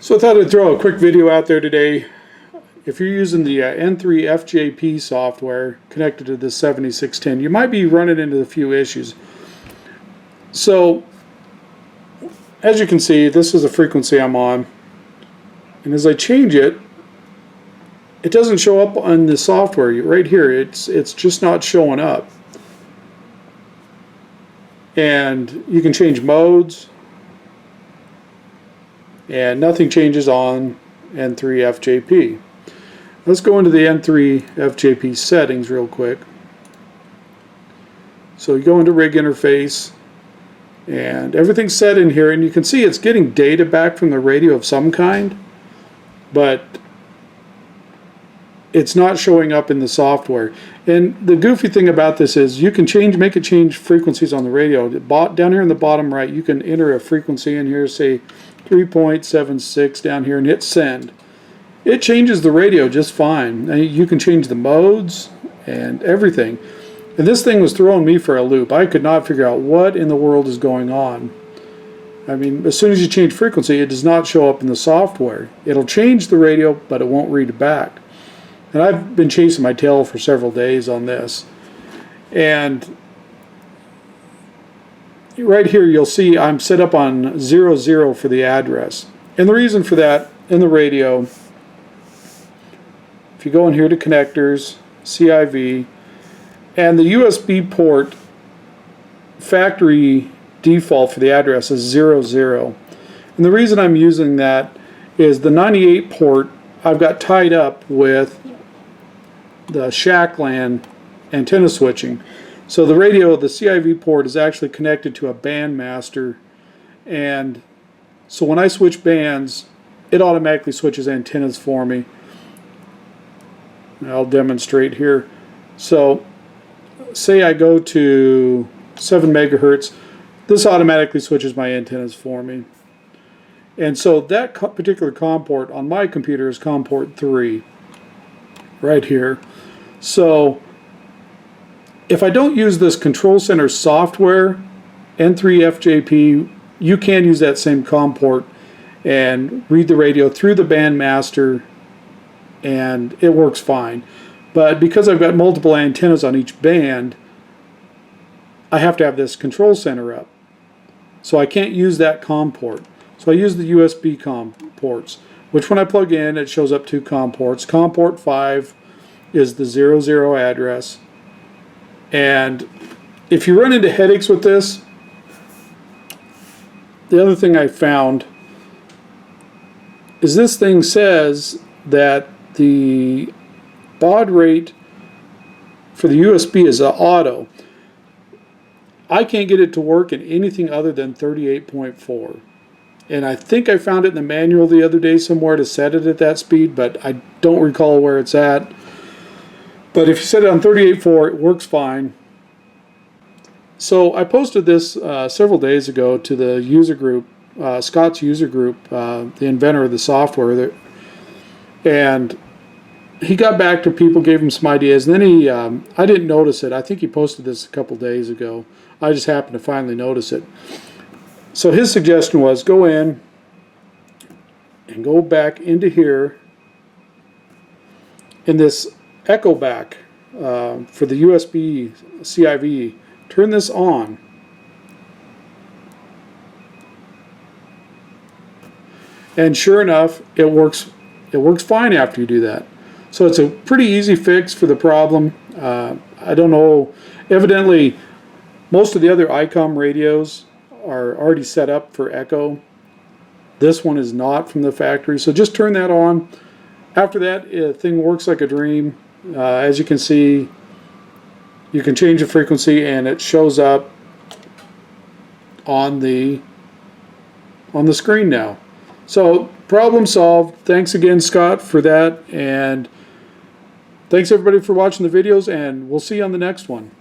So I thought I'd throw a quick video out there today. If you're using the N3FJP software connected to the 7610, you might be running into a few issues. So, as you can see, this is the frequency I'm on. And as I change it, it doesn't show up on the software. Right here, it's just not showing up. And you can change modes, and nothing changes on N3FJP. Let's go into the N3FJP settings real quick. So you go into rig interface, and everything's set in here, and you can see it's getting data back from the radio of some kind, but it's not showing up in the software. And the goofy thing about this is you can make it change frequencies on the radio. Down here in the bottom right, you can enter a frequency in here, say 3.76 down here, and hit send. It changes the radio just fine. You can change the modes and everything. And this thing was throwing me for a loop. I could not figure out what in the world is going on. I mean, as soon as you change frequency, it does not show up in the software. It'll change the radio, but it won't read it back. And I've been chasing my tail for several days on this. And right here you'll see I'm set up on 00 for the address. And the reason for that, in the radio, if you go in here to connectors, CIV, and the USB port factory default for the address is 00. And the reason I'm using that is the 98 port I've got tied up with the shack LAN antenna switching. So the radio, the CIV port, is actually connected to a band master, and so when I switch bands, it automatically switches antennas for me. I'll demonstrate here. So say I go to 7 megahertz, this automatically switches my antennas for me. And so that particular COM port on my computer is COM port 3 right here. So if I don't use this control center software, N3FJP, you can use that same COM port and read the radio through the band master, and it works fine. But because I've got multiple antennas on each band, I have to have this control center up. So I can't use that COM port. So I use the USB COM ports, which when I plug in, it shows up 2 COM ports. COM port 5 is the 00 address. And if you run into headaches with this, the other thing I found is this thing says that the baud rate for the USB is auto. I can't get it to work in anything other than 38.4. And I think I found it in the manual the other day somewhere to set it at that speed, but I don't recall where it's at. But if you set it on 38.4, it works fine. So I posted this several days ago to the user group, Scott's user group, the inventor of the software, and he got back to people, gave him some ideas, and then I didn't notice it. I think he posted this a couple days ago. I just happened to finally notice it. So his suggestion was go in and go back into here in this echo back for the USB CIV. Turn this on. And sure enough, it works fine after you do that. So it's a pretty easy fix for the problem. I don't know, evidently most of the other ICOM radios are already set up for echo. This one is not from the factory, so just turn that on. After that, the thing works like a dream. As you can see, you can change the frequency and it shows up on the screen now. So problem solved. Thanks again, Scott, for that, and thanks everybody for watching the videos, and we'll see you on the next one.